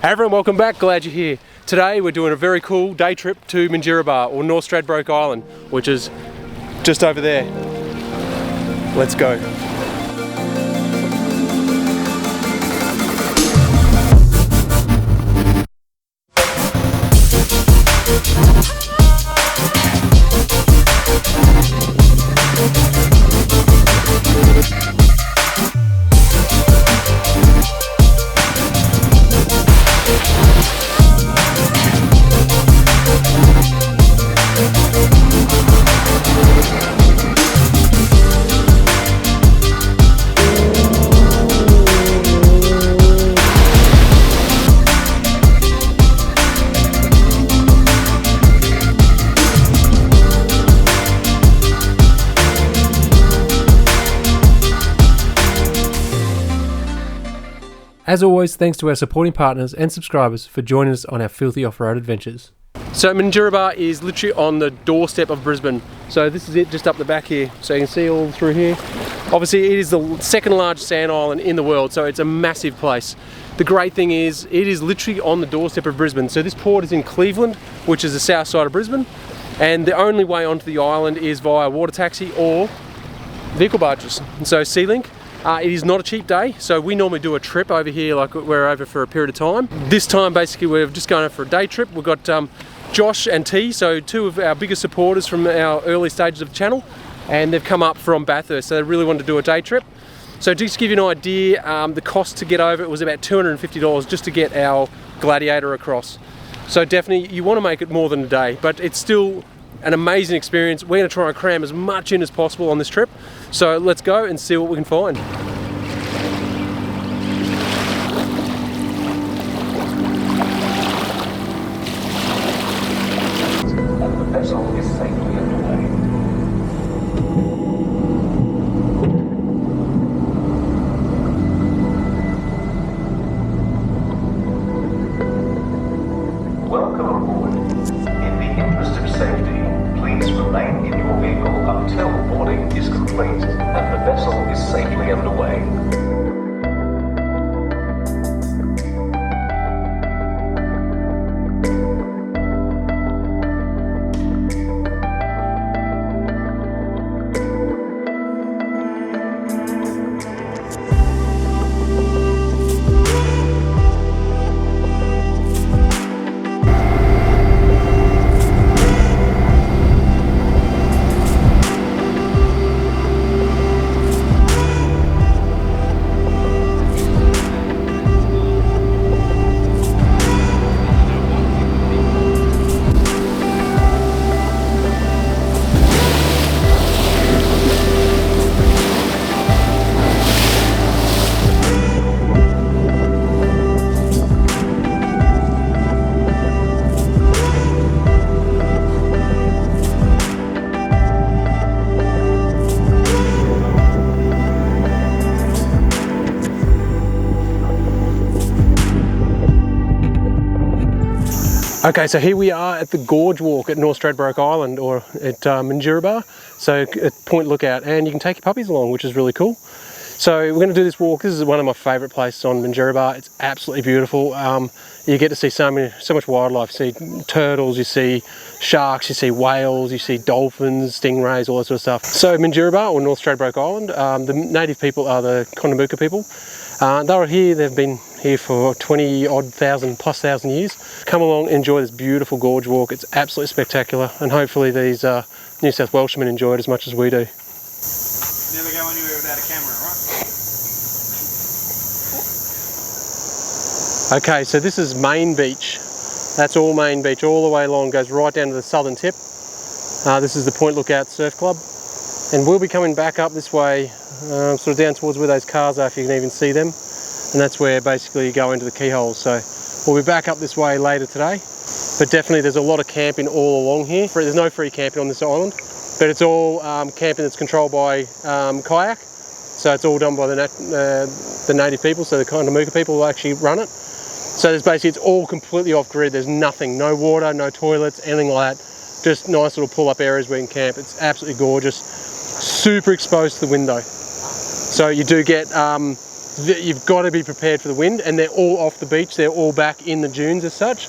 Hey everyone, welcome back, glad you're here. Today we're doing a very cool day trip to Minjerribah, or North Stradbroke Island, which is just over there. Let's go. As always, thanks to our supporting partners and subscribers for joining us on our filthy off-road adventures. So Minjerribah is literally on the doorstep of Brisbane. So this is it, just up the back here. So you can see all through here. Obviously it is the second largest sand island in the world, so it's a massive place. The great thing is, it is literally on the doorstep of Brisbane. So this port is in Cleveland, which is the south side of Brisbane. And the only way onto the island is via water taxi or vehicle barges. So Sea-Link. It is not a cheap day, so we normally do a trip over here, like we're over for a period of time. This time basically we're just going over for a day trip. We've got Josh and T, so two of our biggest supporters from our early stages of the channel, and they've come up from Bathurst, so they really wanted to do a day trip. So just to give you an idea, the cost to get over it was about $250 just to get our Gladiator across. So definitely you want to make it more than a day, but it's still an amazing experience. We're going to try and cram as much in as possible on this trip. So let's go and see what we can find. And the vessel is safely underway. Welcome aboard. In the interest of safety, please remain in your vehicle until boarding is complete and the vessel is safely underway. Okay, so here we are at the Gorge Walk at North Stradbroke Island, or at Minjerribah, so at Point Lookout, and you can take your puppies along, which is really cool. So we're going to do this walk. This is one of my favourite places on Minjerribah. It's absolutely beautiful. You get to see so much wildlife. You see turtles, you see sharks, you see whales, you see dolphins, stingrays, all that sort of stuff. So Minjerribah, or North Stradbroke Island, the native people are the Konnamuka people. They were here, they've been here for 20,000+ years. Come along, enjoy this beautiful gorge walk. It's absolutely spectacular, and hopefully these New South Welshmen enjoy it as much as we do. Never go anywhere without a camera, right? Okay, so this is Main Beach. That's all Main Beach, all the way along, goes right down to the southern tip. This is the Point Lookout Surf Club. And we'll be coming back up this way, sort of down towards where those cars are, if you can even see them. And that's where basically you go into the keyholes. So we'll be back up this way later today. But definitely there's a lot of camping all along here. There's no free camping on this island, but it's all camping that's controlled by kayak. So it's all done by the native people, so the Konnamuka people will actually run it. So there's basically, it's all completely off grid. There's nothing, no water, no toilets, anything like that. Just nice little pull up areas where you can camp. It's absolutely gorgeous. Super exposed to the wind though. So you do get you've got to be prepared for the wind, and they're all off the beach, they're all back in the dunes as such.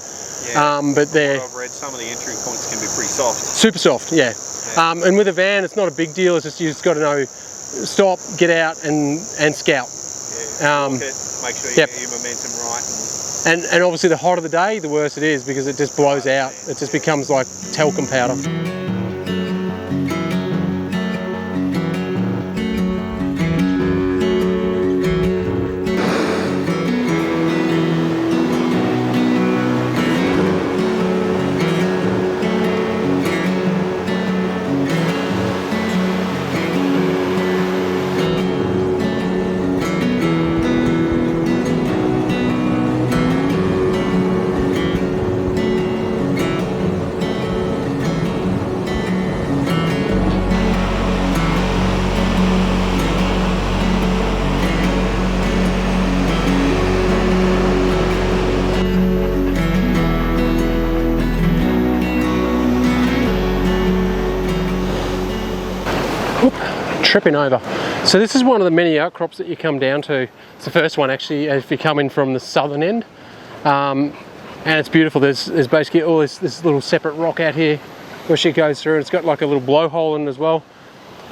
Yeah, but they're... I've read some of the entry points can be pretty soft. Super soft, yeah. And with a van, it's not a big deal, it's just you just got to know, stop, get out and scout. Yeah, walk it, make sure you get your momentum right. And obviously the hotter the day, the worse it is, because it just blows out. It just becomes like talcum powder. Tripping over. So this is one of the many outcrops that you come down to. It's the first one actually if you come in from the southern end, and it's beautiful. There's basically all this little separate rock out here which it goes through, and it's got like a little blowhole in it as well.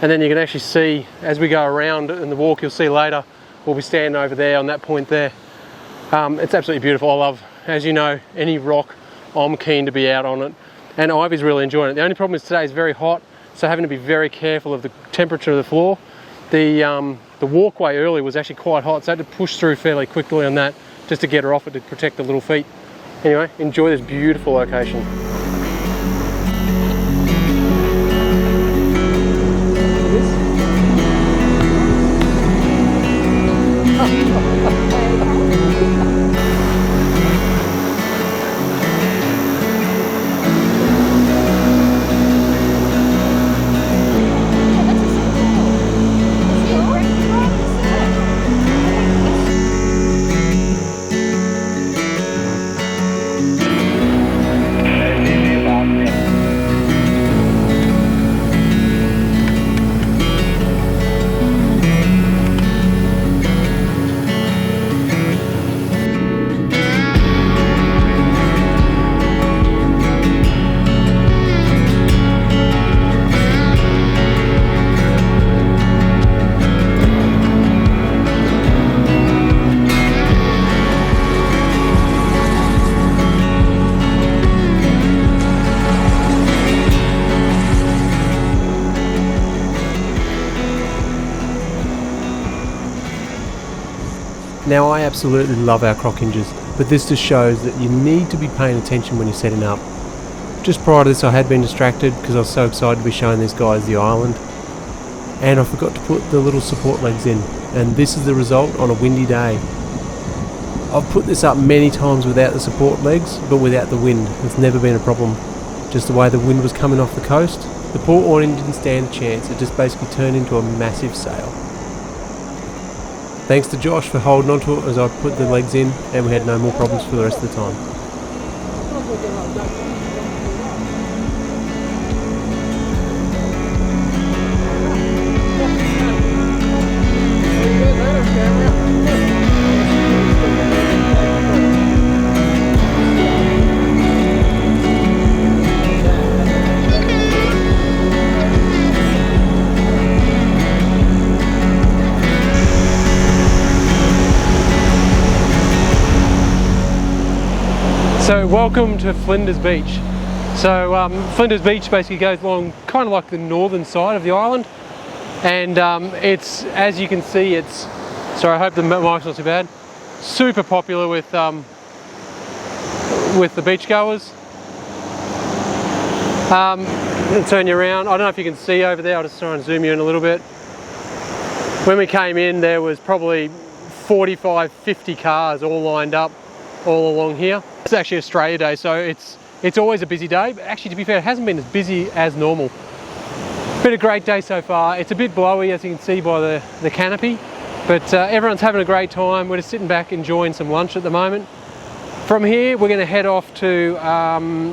And then you can actually see as we go around in the walk, you'll see later, we'll be standing over there on that point there. It's absolutely beautiful. I love, as you know, any rock, I'm keen to be out on it, and Ivy's really enjoying it. The only problem is today is very hot, so having to be very careful of the temperature of the floor. The walkway earlier was actually quite hot, so I had to push through fairly quickly on that just to get her off it to protect the little feet. Anyway, enjoy this beautiful location. Now I absolutely love our croc hinges, but this just shows that you need to be paying attention when you're setting up. Just prior to this I had been distracted because I was so excited to be showing these guys the island, and I forgot to put the little support legs in, and this is the result on a windy day. I've put this up many times without the support legs, but without the wind. It's never been a problem. Just the way the wind was coming off the coast, the port awning didn't stand a chance, it just basically turned into a massive sail. Thanks to Josh for holding onto it as I put the legs in, and we had no more problems for the rest of the time. So welcome to Flinders Beach. So Flinders Beach basically goes along kind of like the northern side of the island, and it's, as you can see, it's, sorry I hope the mic's not too bad, super popular with the beachgoers. I'm going to turn you around. I don't know if you can see over there, I'll just try and zoom you in a little bit. When we came in there was probably 45, 50 cars all lined up all along here. It's actually Australia Day, so it's always a busy day, but actually to be fair it hasn't been as busy as normal. Been a great day so far. It's a bit blowy as you can see by the canopy, but everyone's having a great time. We're just sitting back enjoying some lunch at the moment. From here we're going to head off to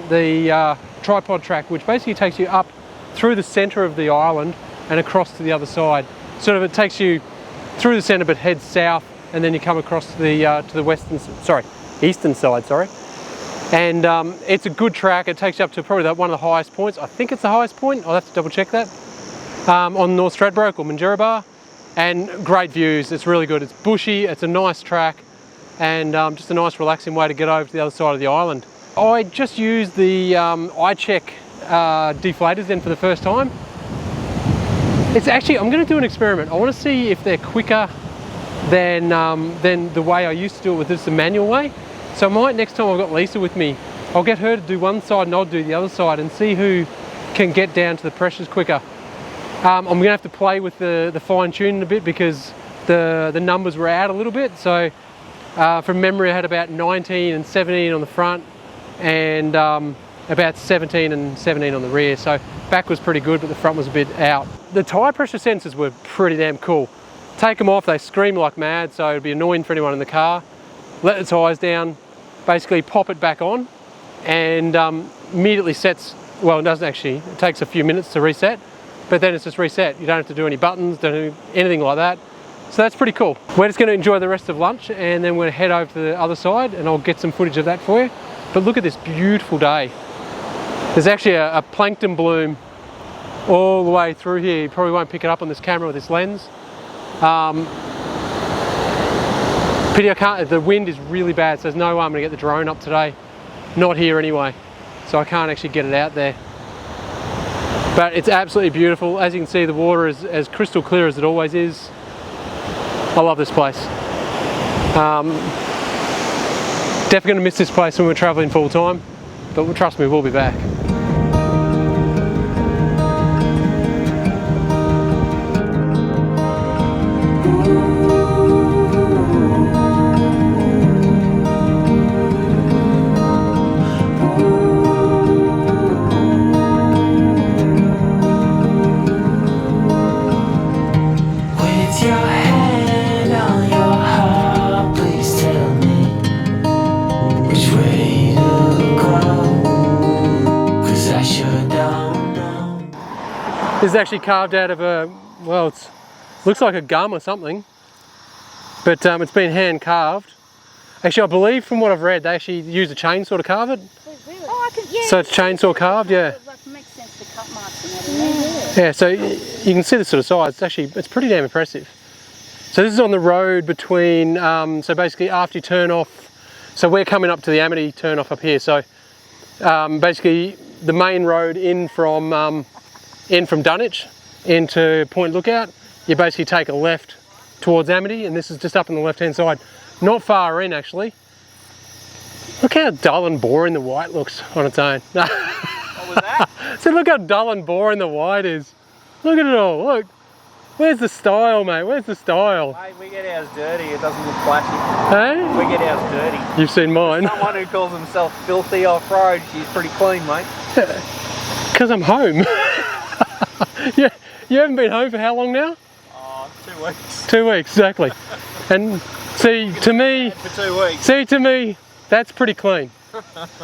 the tripod track, which basically takes you up through the centre of the island and across to the other side. Sort of it takes you through the centre but heads south and then you come across to the eastern side, sorry. And it's a good track. It takes you up to probably one of the highest points. I think it's the highest point. I'll have to double check that. On North Stradbroke or Minjerribah, and great views. It's really good. It's bushy. It's a nice track, and just a nice relaxing way to get over to the other side of the island. I just used the iCheck deflators then for the first time. It's actually, I'm going to do an experiment. I want to see if they're quicker than the way I used to do it with this, the manual way. So I might, next time I've got Lisa with me, I'll get her to do one side and I'll do the other side and see who can get down to the pressures quicker. I'm going to have to play with the fine tuning a bit because the numbers were out a little bit. So from memory I had about 19 and 17 on the front and about 17 and 17 on the rear. So back was pretty good, but the front was a bit out. The tyre pressure sensors were pretty damn cool. Take them off, they scream like mad, so it'd be annoying for anyone in the car. Let the tyres down, basically pop it back on, and immediately sets, well, it doesn't actually, it takes a few minutes to reset, but then it's just reset. You don't have to do any buttons, don't do anything like that. So that's pretty cool. We're just going to enjoy the rest of lunch, and then we're going to head over to the other side, and I'll get some footage of that for you. But look at this beautiful day. There's actually a plankton bloom all the way through here. You probably won't pick it up on this camera with this lens. Pity I can't, the wind is really bad, so there's no way I'm going to get the drone up today. Not here anyway, so I can't actually get it out there. But it's absolutely beautiful. As you can see, the water is as crystal clear as it always is. I love this place. Definitely going to miss this place when we're travelling full time, but trust me, we'll be back. This is actually carved out of a, well, it looks like a gum or something, but it's been hand carved. Actually, I believe from what I've read, they actually use a chainsaw to carve it. Oh, yeah. So it's chainsaw carved, yeah. It makes sense to cut marks and everything. Yeah, so you can see the sort of size. It's pretty damn impressive. So this is on the road between, so basically after you turn off, so we're coming up to the Amity turn off up here. So basically the main road in from Dunwich into Point Lookout, you basically take a left towards Amity, and this is just up on the left hand side. Not far in actually. Look how dull and boring the white looks on its own. What was that? So look how dull and boring the white is. Look at it all, look. Where's the style, mate? Where's the style? Mate, we get ours dirty, it doesn't look flashy. Hey? We get ours dirty. You've seen mine. Someone who calls himself filthy off-road, she's pretty clean, mate. Because I'm home. Yeah, you haven't been home for how long now? 2 weeks. 2 weeks, exactly. And see, to me, For 2 weeks. see, to me, that's pretty clean.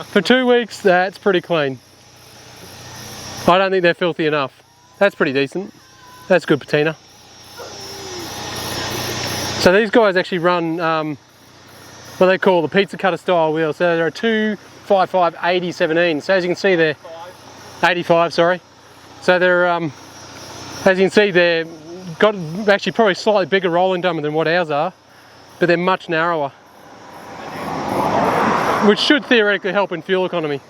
For 2 weeks, that's pretty clean. I don't think they're filthy enough. That's pretty decent. That's good patina. So these guys actually run what they call the pizza cutter style wheels. So they're a 255 80/17. So as you can see, they're 85. Sorry. So they're as you can see, they're got actually probably slightly bigger rolling diameter than what ours are, but they're much narrower, which should theoretically help in fuel economy.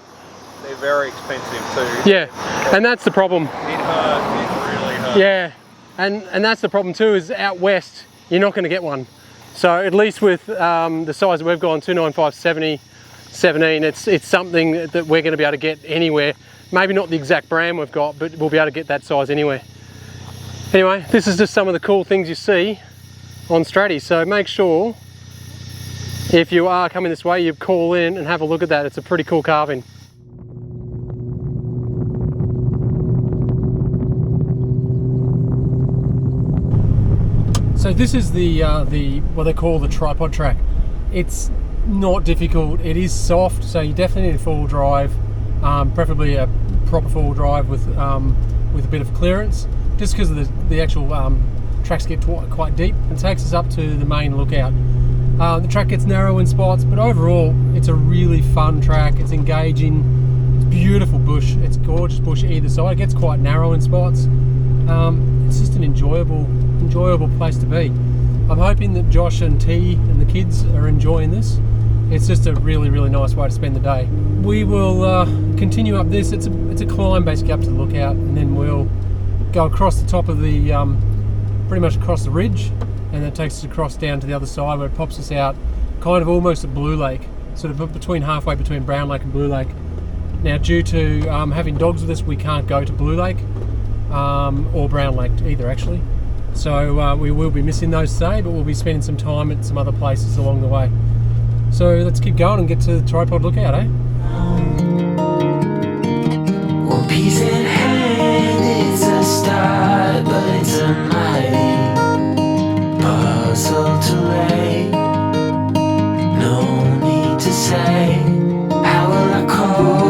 They're very expensive too. Yeah, and that's the problem. It hurts, it really hurts. Yeah, and that's the problem too, is out west you're not going to get one. So at least with the size that we've gone, 295 70/17, it's something that we're going to be able to get anywhere. Maybe not the exact brand we've got, but we'll be able to get that size anywhere. Anyway, this is just some of the cool things you see on Stratty, so make sure if you are coming this way, you call in and have a look at that. It's a pretty cool carving. So this is the what they call the tripod track. It's not difficult. It is soft, so you definitely need a four-wheel drive, preferably a proper four-wheel drive with a bit of clearance, just because of the actual tracks get quite deep and takes us up to the main lookout. The track gets narrow in spots, but overall it's a really fun track. It's engaging, it's beautiful bush, it's gorgeous bush either side. It gets quite narrow in spots. It's just an enjoyable place to be. I'm hoping that Josh and T and the kids are enjoying this. It's just a really nice way to spend the day. We will continue up this. It's a climb basically up to the lookout, and then we'll go across the top of the, pretty much across the ridge, and that takes us across down to the other side where it pops us out, kind of almost at Blue Lake, sort of halfway between Brown Lake and Blue Lake. Now, due to having dogs with us, we can't go to Blue Lake or Brown Lake either, actually. So we will be missing those today, but we'll be spending some time at some other places along the way. So let's keep going and get to the tripod lookout, eh? One piece in hand, it's a start, but it's a mighty puzzle to lay. No need to say, how will I cope?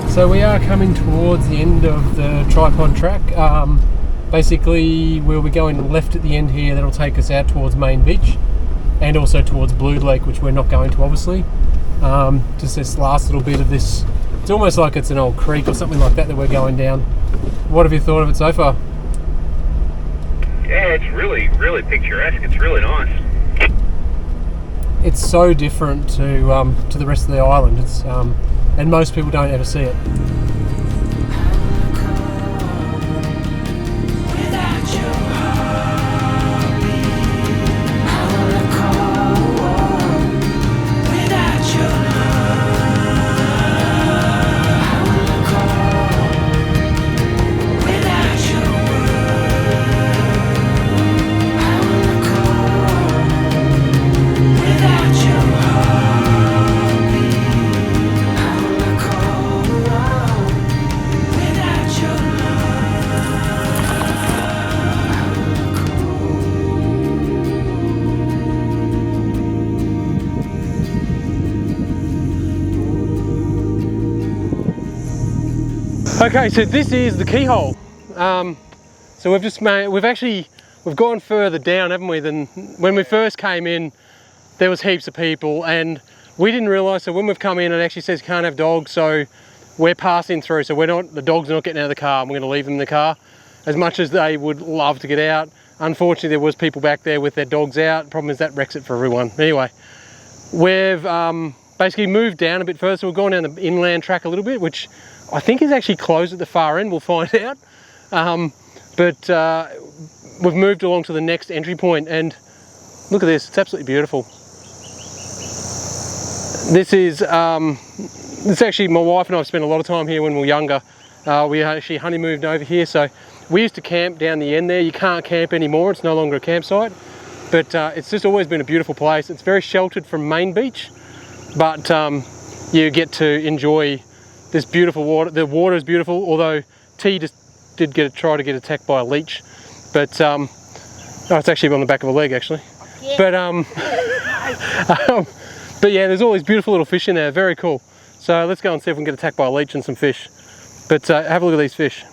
So we are coming towards the end of the tripod track. Basically we'll be going left at the end here. That'll take us out towards Main Beach and also towards Blue Lake, which we're not going to obviously. Just this last little bit of this, it's almost like it's an old creek or something like that we're going down. What have you thought of it so far? Yeah, it's really picturesque. It's really nice. It's so different to the rest of the island. It's and most people don't ever see it. Okay, so this is the keyhole. So we've gone further down, haven't we, than when we first came in. There was heaps of people, and we didn't realise. So when we've come in, it actually says can't have dogs. So we're passing through. So the dogs are not getting out of the car. And we're going to leave them in the car, as much as they would love to get out. Unfortunately, there was people back there with their dogs out. Problem is that wrecks it for everyone. Anyway, we've basically moved down a bit further. So we've gone down the inland track a little bit, which I think is actually closed at the far end. We'll find out. But we've moved along to the next entry point, and look at this. It's absolutely beautiful. This is actually my wife and I have spent a lot of time here when we were younger. We actually honeymooned over here, so we used to camp down the end there. You can't camp anymore. It's no longer a campsite, but it's just always been a beautiful place. It's very sheltered from Main Beach, but you get to enjoy this beautiful water. The water is beautiful, although T just did try to get attacked by a leech, but oh, it's actually on the back of a leg actually. Yeah. But yeah, there's all these beautiful little fish in there. Very cool. So let's go and see if we can get attacked by a leech and some fish. But have a look at these fish.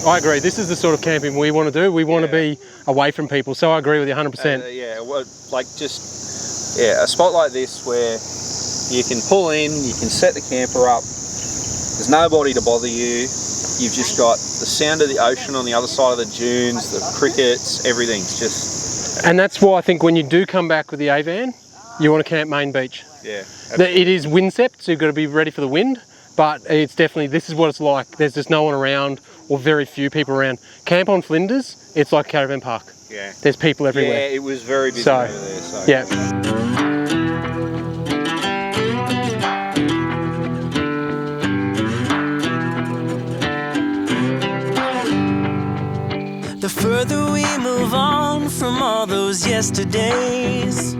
I agree. This is the sort of camping we want to do. We want to be away from people. So I agree with you 100%. Yeah, well, like just a spot like this where you can pull in, you can set the camper up. There's nobody to bother you. You've just got the sound of the ocean on the other side of the dunes, the crickets, everything's just... And that's why I think when you do come back with the A-van, you want to camp Main Beach. Yeah. It is windsept, so you've got to be ready for the wind, but it's definitely, this is what it's like. There's just no one around or very few people around. Camp on Flinders, it's like a caravan park. Yeah. There's people everywhere. Yeah, it was very busy over there. So. Yeah. The further we move on from all those yesterdays,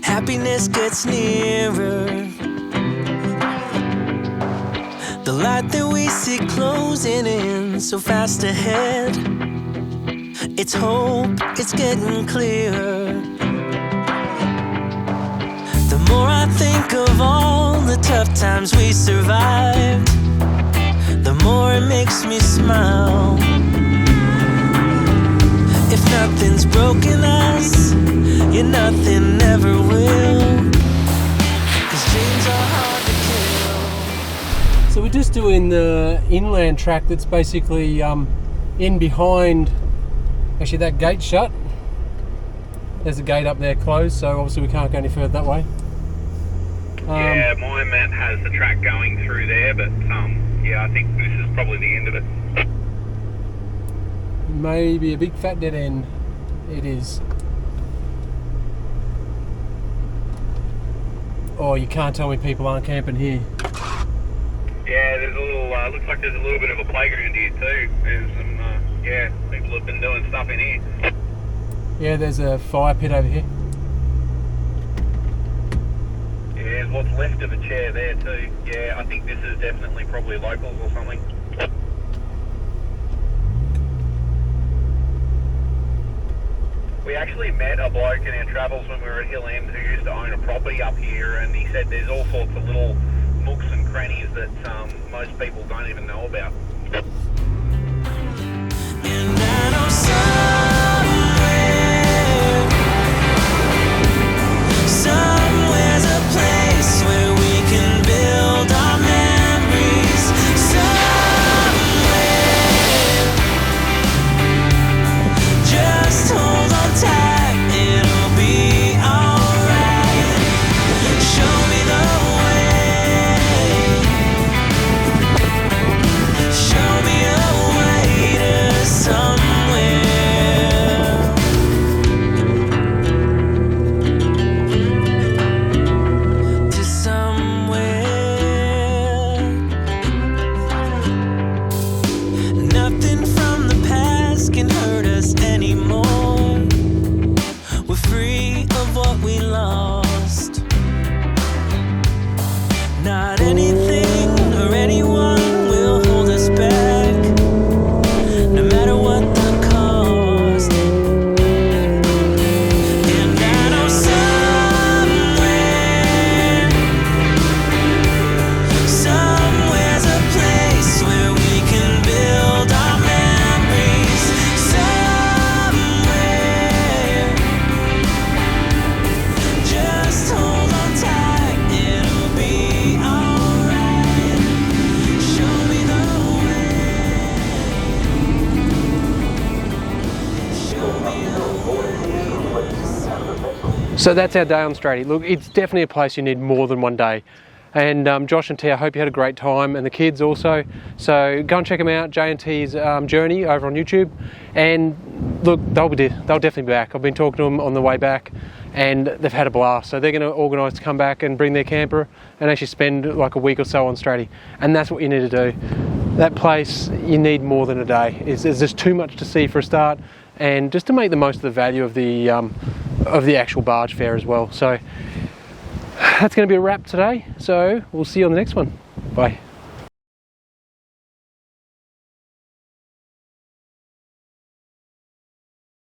happiness gets nearer. The light that we see closing in so fast ahead, it's hope, it's getting clearer. The more I think of all the tough times we survived, the more it makes me smile. If nothing's broken us, yeah, nothing never will. 'Cause dreams are hard to kill. So we're just doing the inland track that's basically in behind, actually that gate's shut. There's a gate up there closed, so obviously we can't go any further that way. Yeah, my map has the track going through there, but yeah, I think this is probably the end of it. Maybe a big fat dead end. It is. Oh, you can't tell me people aren't camping here. Yeah, there's a little, looks like there's a little bit of a playground here too. There's some, people have been doing stuff in here. Yeah, there's a fire pit over here. Yeah, there's what's left of a chair there too. Yeah, I think this is definitely probably locals or something. We actually met a bloke in our travels when we were at Hill End who used to own a property up here, and he said there's all sorts of little nooks and crannies that most people don't even know about. And I know somewhere's a place where we can build our memories. Somewhere, just hold on tight, it'll be alright. Show me the way. Show me a way to somewhere. To somewhere. Nothing from the past can hurt us anymore. We're free of what we lost. Not anything or anyone will hold us back, no matter what the cost. And I know somewhere's a place where we can build our memories. Somewhere, just hold on tight, it'll be alright. Show me the way. Show me the way. So that's our day on Strady. Look, it's definitely a place you need more than one day. And Josh and T, I hope you had a great time, and the kids also. So go and check them out, J&T's journey over on YouTube. And look, they'll definitely be back. I've been talking to them on the way back, and they've had a blast. So they're going to organise to come back and bring their camper and actually spend like a week or so on Strady. And that's what you need to do. That place, you need more than a day. There's just too much to see for a start, and just to make the most of the value of the actual barge fare as well. So that's going to be a wrap today. So we'll see you on the next one. Bye.